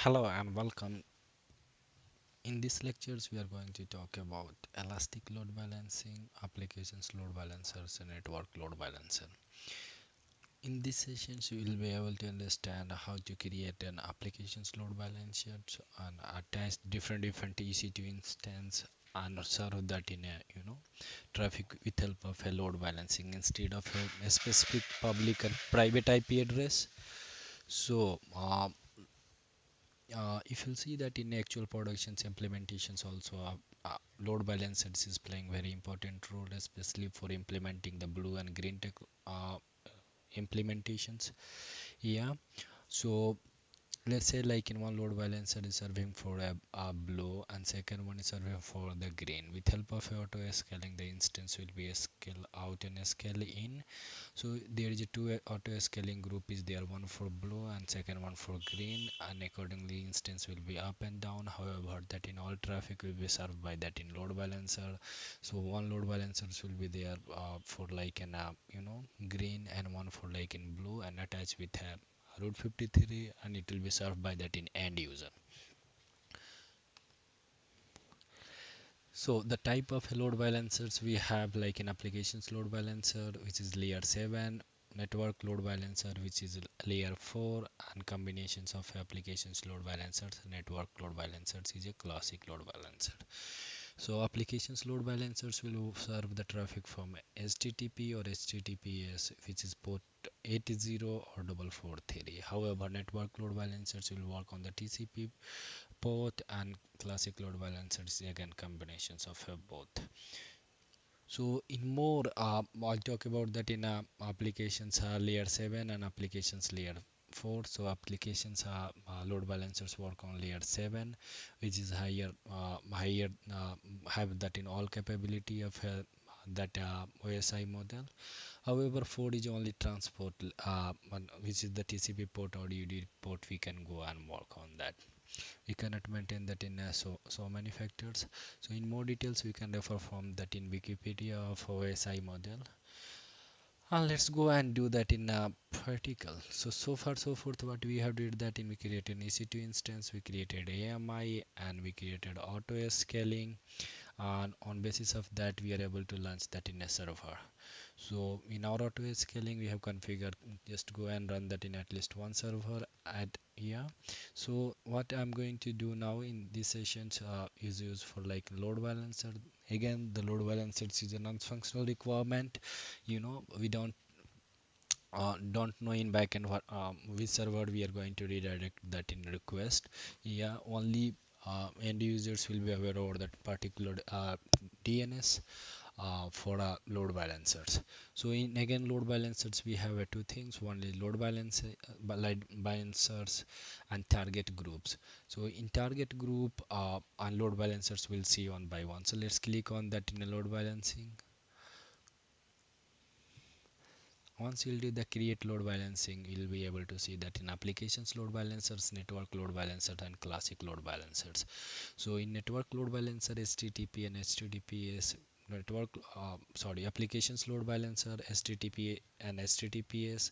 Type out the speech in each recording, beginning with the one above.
Hello and welcome. In these lectures, we are going to talk about elastic load balancing, applications load balancers, and network load balancer. In these sessions, you will be able to understand how to create an applications load balancer and attach different EC2 instance and serve that in a traffic with help of a load balancing instead of a specific public and private IP address. So if you see that in actual productions implementations also load balancers is playing very important role, especially for implementing the blue and green tech implementations. Yeah, so let's say like in one load balancer is serving for a blue and second one is serving for the green. With help of auto scaling, the instance will be a scale out and a scale in. So there is a two auto scaling group is there, one for blue and second one for green, and accordingly instance will be up and down. However, that in all traffic will be served by that in load balancer. So one load balancers will be there for like an green and one for like in blue and attached with a route 53, and it will be served by that in end user. So the type of load balancers we have like in applications load balancer, which is layer 7, network load balancer, which is layer 4, and combinations of applications load balancers, network load balancers is a classic load balancer. So applications load balancers will serve the traffic from HTTP or HTTPS, which is port 80 or 443. However, network load balancers will work on the TCP port, and classic load balancers again combinations of both. So in more I'll talk about that in applications layer 7 and applications layer 4. So applications load balancers work on layer 7, which is higher have that in all capability of that OSI model. However, 4 is only transport which is the TCP port or UDP port. We can go and work on that. We cannot maintain that in so many factors. So in more details we can refer from that in Wikipedia of OSI model, and let's go and do that in practical. So far so forth, what we have did that in we created an EC2 instance, we created AMI, and we created auto scaling, and on basis of that we are able to launch that in a server. So in our auto scaling we have configured, just go and run that in at least one server at here. So what I'm going to do now in these sessions is used for like load balancer. Again, the load balancer is a non-functional requirement. We don't know in backend what which server we are going to redirect that in request. Yeah, only end users will be aware over that particular DNS for load balancers. So in again load balancers we have two things. One is load balancers and target groups. So in target group and load balancers we'll see one by one. So let's click on that in a load balancing. Once you'll do the create load balancing, you'll be able to see that in applications load balancers, network load balancers, and classic load balancers. So in network load balancer, HTTP and HTTPS applications load balancer, HTTP and HTTPS,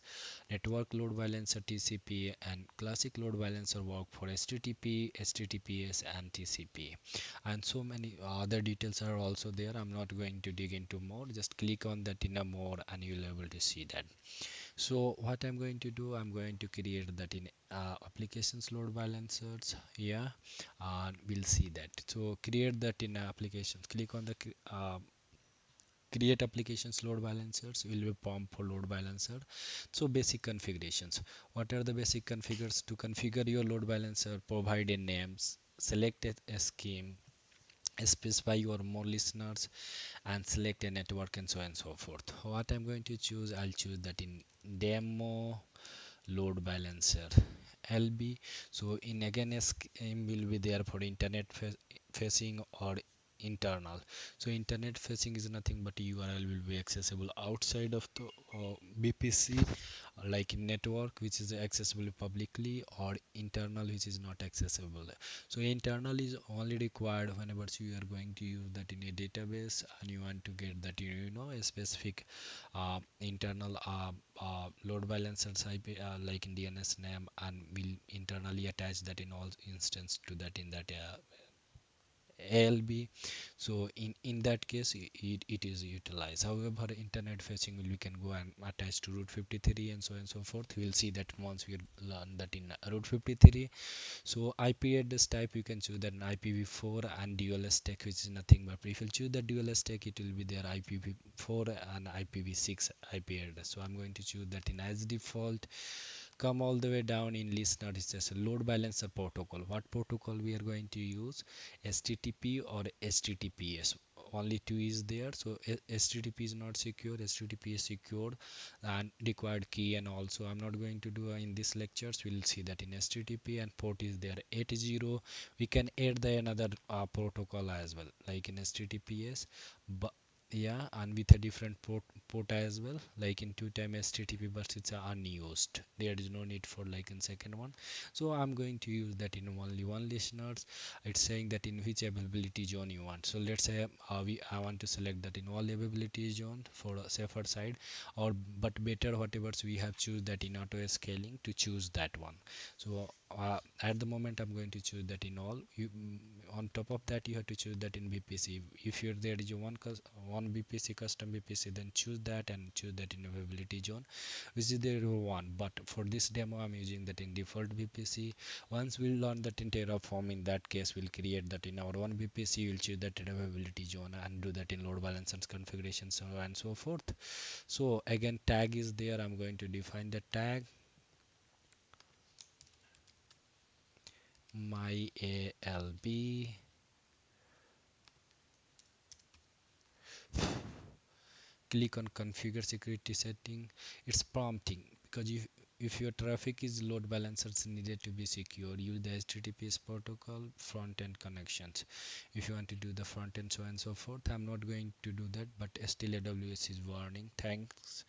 network load balancer, TCP, and classic load balancer work for HTTP, HTTPS, and TCP. And so many other details are also there. I'm not going to dig into more. Just click on that in a more and you'll be able to see that. So what I'm going to do, I'm going to create that in applications load balancers. Yeah, and we'll see that. So create that in applications, click on the create applications load balancers, will be prompt for load balancer. So basic configurations, what are the basic configures to configure your load balancer? Provide a names, select a scheme, specify your more listeners, and select a network, and so on and so forth. What I'm going to choose, I'll choose that in demo load balancer LB. So in again a scheme will be there for internet facing or internal. So internet facing is nothing but URL will be accessible outside of the BPC, like network which is accessible publicly, or internal which is not accessible. So internal is only required whenever you are going to use that in a database and you want to get that a specific internal load balancers IP, like in DNS name, and will internally attach that in all instance to that in that ALB. So in that case it is utilized. However, internet facing we can go and attach to route 53 and so on and so forth. We'll see that once we learn that in route 53. So IP address type you can choose that in IPv4 and dual stack, which is nothing but if you choose the dual stack it will be there IPv4 and IPv6 IP address. So I'm going to choose that in as default. Come all the way down in listener, it's just a load balancer protocol. What protocol we are going to use? HTTP or HTTPS. Only two is there. So HTTP is not secure, HTTP is secured and required key, and also I'm not going to do in this lectures. We'll see that in HTTP and port is there 80. We can add the another protocol as well, like in HTTPS, but yeah, and with a different port as well, like in two time HTTP, but it's unused. There is no need for like in second one. So I'm going to use that in only one listeners. It's saying that in which availability zone you want. So let's say I want to select that in all availability zone for a safer side, or but better whatever we have choose that in auto scaling to choose that one. So at the moment I'm going to choose that in all. On top of that you have to choose that in BPC. If you're there is a one BPC custom BPC, then choose that and choose that in availability zone which is there one. But for this demo I'm using that in default BPC. Once we learn that in Terraform, in that case we'll create that in our one BPC. We'll choose that in availability zone and do that in load balancers configuration, so and so forth. So again tag is there. I'm going to define the tag my ALB. Click on configure security setting. It's prompting because if your traffic is load balancers needed to be secure, use the HTTPS protocol front end connections. If you want to do the front end so and so forth, I'm not going to do that, but still AWS is warning. Thanks.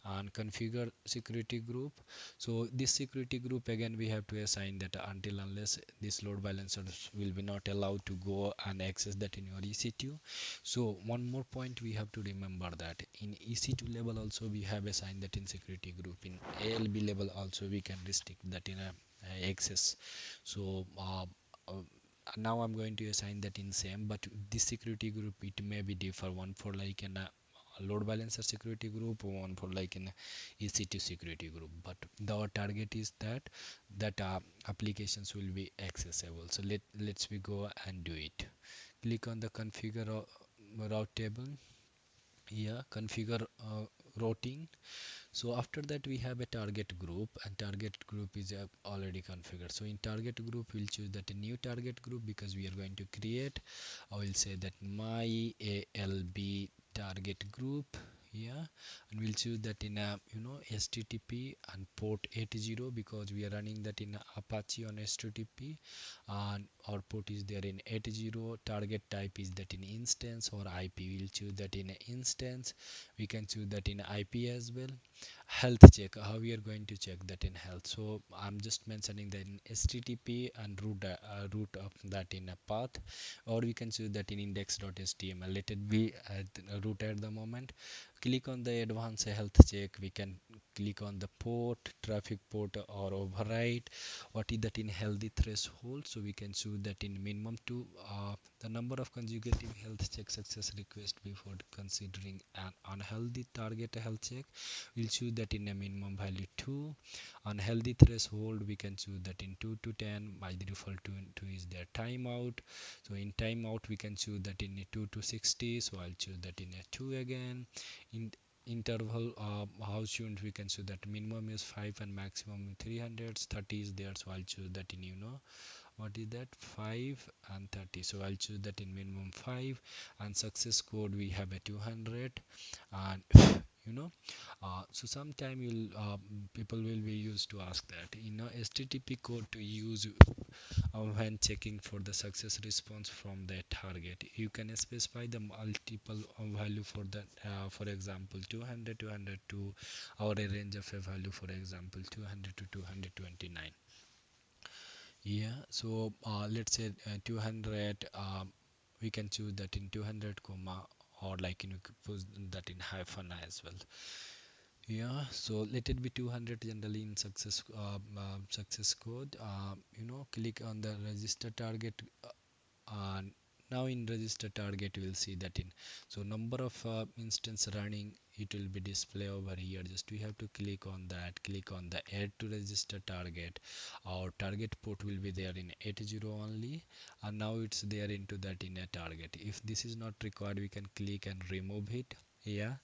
And configure security group. So this security group again we have to assign that until unless this load balancers will be not allowed to go and access that in your EC2. So one more point we have to remember that in EC2 level also we have assigned that in security group. In ALB level also we can restrict that in a access. So now I'm going to assign that in same, but this security group it may be differ, one for like an load balancer security group, one for like an EC2 security group, but our target is that applications will be accessible. So let's we go and do it. Click on the configure route table. Yeah, configure routing. So after that we have a target group, and target group is already configured. So in target group we'll choose that a new target group because we are going to create. I will say that my ALB target group. Yeah, and we'll choose that in a HTTP and port 80 because we are running that in Apache on HTTP, and our port is there in 80. Target type is that in instance or IP. We'll choose that in instance. We can choose that in IP as well. Health check, how we are going to check that in health. So I'm just mentioning that in HTTP and root of that in a path, or we can choose that in index.html. Let it be at root at the moment. Click on the advanced health check. We can click on the port, traffic port, or override what is that in healthy threshold. So we can choose that in minimum to the number of consecutive health check success request before considering an unhealthy target health check. We'll choose that in a minimum value 2. Unhealthy threshold we can choose that in 2 to 10. By the default 2 is their timeout. So in timeout we can choose that in a 2 to 60. So I'll choose that in a 2 again. In interval how soon we can choose that minimum is 5 and maximum 300. 30 is there, so I'll choose that in what is that 5 and 30. So I'll choose that in minimum 5, and success code we have a 200. And so sometime you'll people will be used to ask that HTTP code to use when checking for the success response from the target. You can specify the multiple value for that, for example 200 202, or a range of a value, for example 200 to 229. Yeah, so let's say 200, we can choose that in 200 comma, or like you could put that in hyphen as well. Yeah, so let it be 200 generally in success code. Click on the register target. And now in register target we will see that in, so number of instance running, it will be display over here. Just we have to click on that, click on the add to register target. Our target port will be there in 80 only, and now it's there into that in a target. If this is not required, we can click and remove it. Yeah,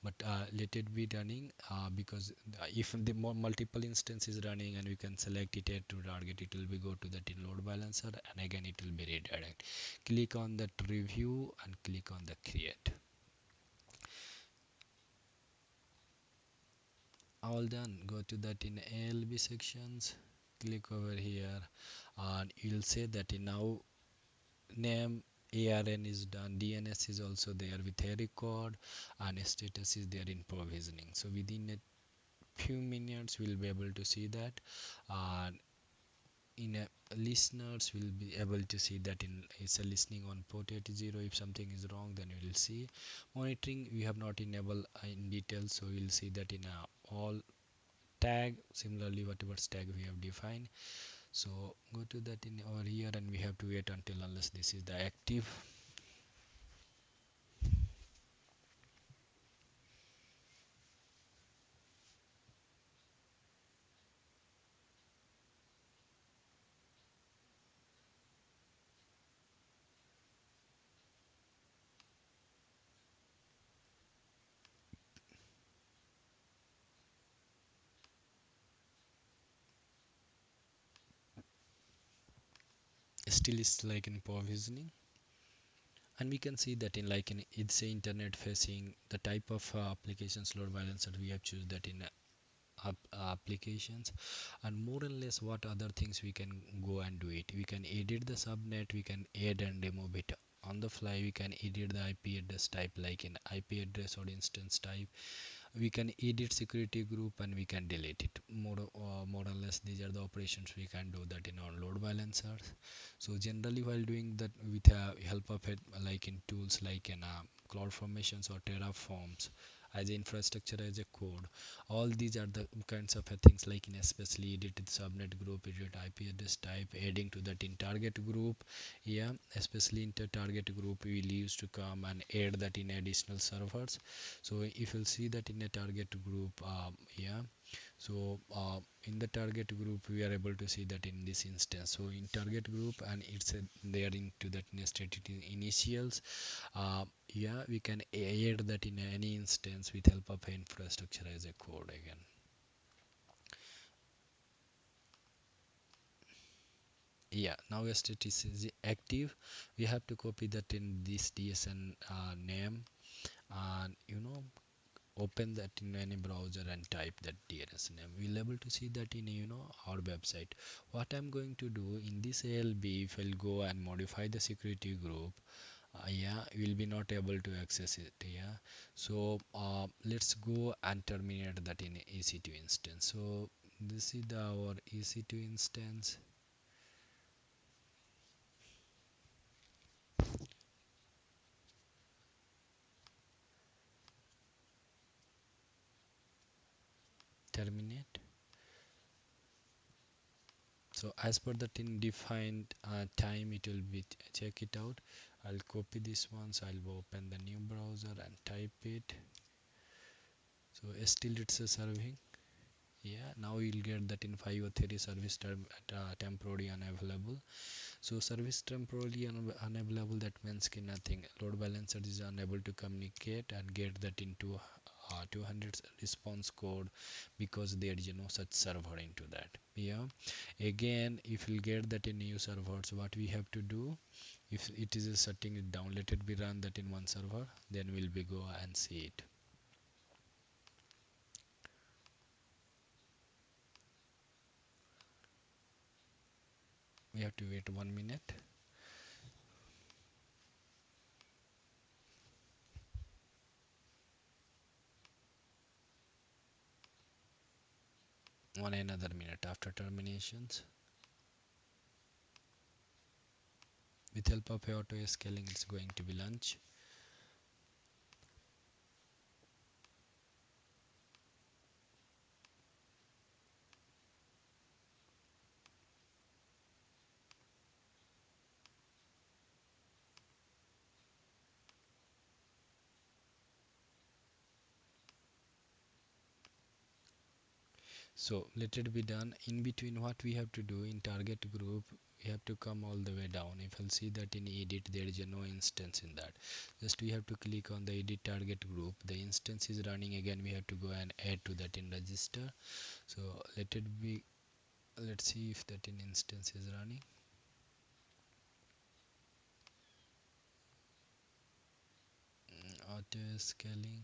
but let it be running, because if the multiple instance is running, and we can select it add to target, it will be go to that in load balancer, and again it will be redirect. Click on that review and click on the create. All done. Go to that in ALB sections, click over here, and you'll say that in now name ARN is done, DNS is also there with a record, and status is there in provisioning. So within a few minutes we'll be able to see that, and in a listeners will be able to see that in it's a listening on port 80. If something is wrong, then you will see. Monitoring we have not enabled in detail, so you'll see that in all tag, similarly whatever tag we have defined. So go to that in over here, and we have to wait until unless this is the active. Still is like in provisioning, and we can see that in like in it's a internet facing, the type of applications load balancer we have choose that in applications, and more or less what other things we can go and do it. We can edit the subnet, we can add and remove it on the fly. We can edit the IP address type, like in IP address or instance type. We can edit security group, and we can delete it. More or less these are the operations we can do that in our load balancers. So generally while doing that with help of it, like in tools like in cloud formations or terraforms, as infrastructure as a code, all these are the kinds of things, like in especially edited subnet group, edit IP address type, adding to that in target group. Yeah, especially in the target group we will use to come and add that in additional servers. So if you'll see that in a target group, yeah, so in the target group we are able to see that in this instance. So in target group, and it's there into that nested initials. Yeah, we can add that in any instance with help of infrastructure as a code again. Yeah, now status is active. We have to copy that in this DSN name, and open that in any browser and type that DNS name. We'll able to see that in our website. What I'm going to do in this ALB, if I'll go and modify the security group, yeah, we'll be not able to access it. Yeah, so let's go and terminate that in EC2 instance. So this is our EC2 instance. Terminate. So as per the defined time, it will be check it out. I'll copy this one, so I'll open the new browser and type it. So still it's a serving. Yeah, now you'll get that in 503 service term temporarily unavailable. So service temporarily unavailable, that means nothing. Load balancer is unable to communicate and get that into 200 response code, because there is no such server into that. Yeah, again if you get that in new servers, what we have to do, if it is a setting it down, let it be run that in one server, then we'll be go and see it. We have to wait 1 minute. One another minute after terminations. With help of auto scaling, it's going to be lunch. So let it be done. In between, what we have to do in target group, we have to come all the way down. If you'll see that in edit, there is a no instance in that. Just we have to click on the edit target group. The instance is running again. We have to go and add to that in register. So let it be. Let's see if that in instance is running. Auto scaling.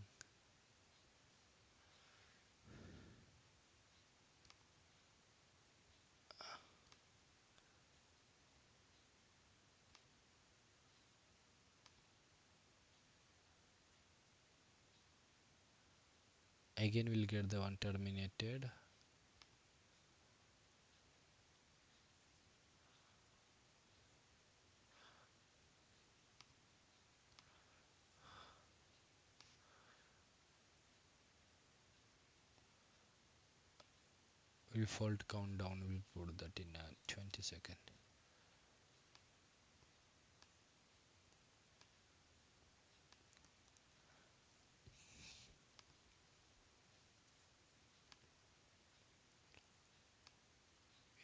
Again, we'll get the one terminated. Default countdown, we'll put that in 20 seconds.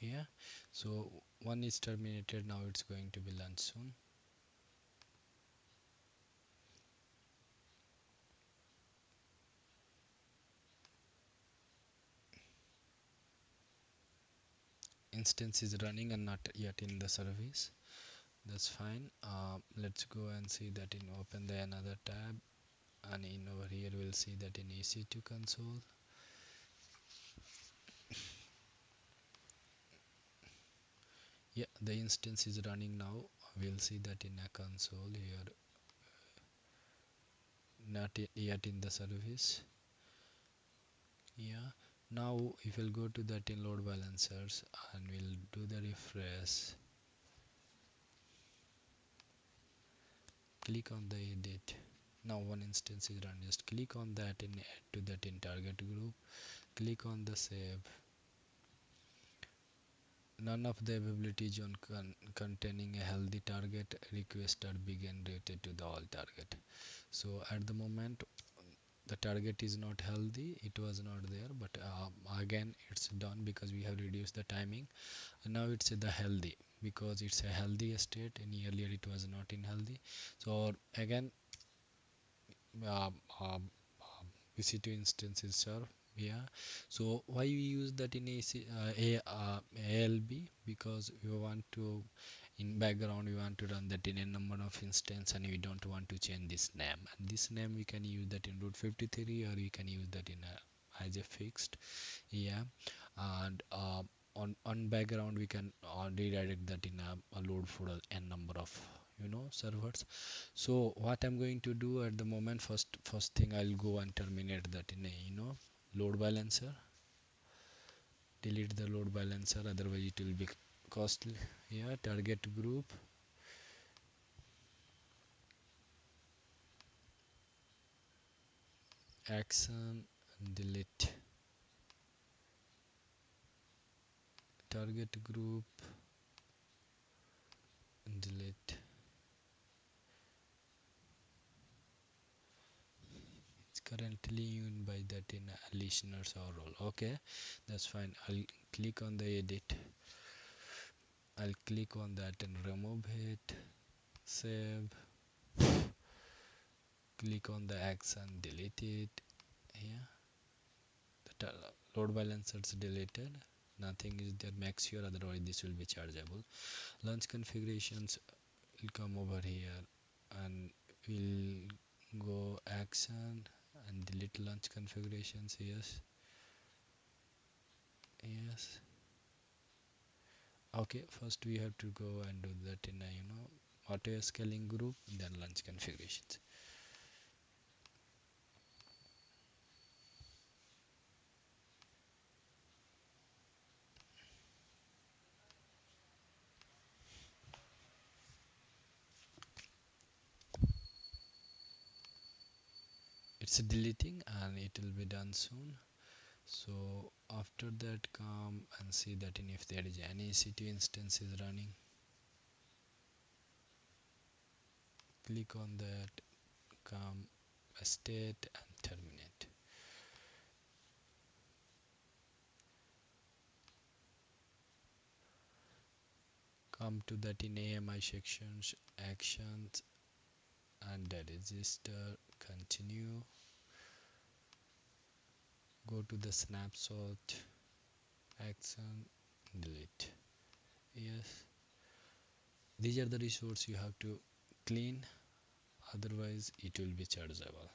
Yeah, so one is terminated. Now it's going to be lunch soon. Instance is running and not yet in the service. That's fine. Let's go and see that in open the another tab, and in over here we'll see that in EC2 console. Yeah, the instance is running now. We'll see that in a console here, not yet in the service. Yeah, now if we'll go to that in load balancers and we'll do the refresh, click on the edit. Now one instance is run. Just click on that and add to that in target group. Click on the save. None of the availability zone containing a healthy target request are being rated to the all target. So at the moment the target is not healthy, it was not there, but again it's done because we have reduced the timing, and now it's the healthy because it's a healthy state, and earlier it was not in healthy. So again, um, um, EC2 instances serve. Yeah, so why we use that in ALB? Because we want to, in background we want to run that in a number of instance, and we don't want to change this name, and this name we can use that in root 53, or we can use that in a as a fixed. Yeah, and on background we can redirect that in a load for n number of servers. So what I'm going to do at the moment, first thing I'll go and terminate that in a load balancer. Delete the load balancer, otherwise it will be costly. Yeah, target group, action, delete target group, delete. It's currently used by that in a listeners or role. Okay, that's fine. I'll click on the edit. I'll click on that and remove it. Save. Click on the action, delete it. Yeah, the load balancer is deleted. Nothing is there. Make sure, otherwise this will be chargeable. Launch configurations will come over here, and we'll go action and delete launch configurations. Yes, yes. Okay, first we have to go and do that in a auto scaling group, then launch configurations. It's deleting and it will be done soon. So after that, come and see that if there is any EC2 instance is running, click on that, come state and terminate. Come to that in AMI sections, actions and the register, continue, go to the snapshot, action, delete. Yes, these are the resources you have to clean, otherwise it will be chargeable.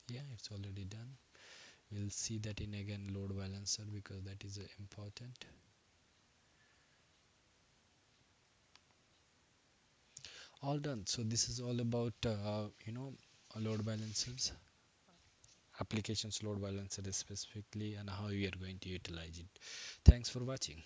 Yeah, it's already done. We'll see that in again load balancer because that is important. All done. So this is all about load balancers, applications load balancer specifically, and how we are going to utilize it. Thanks for watching.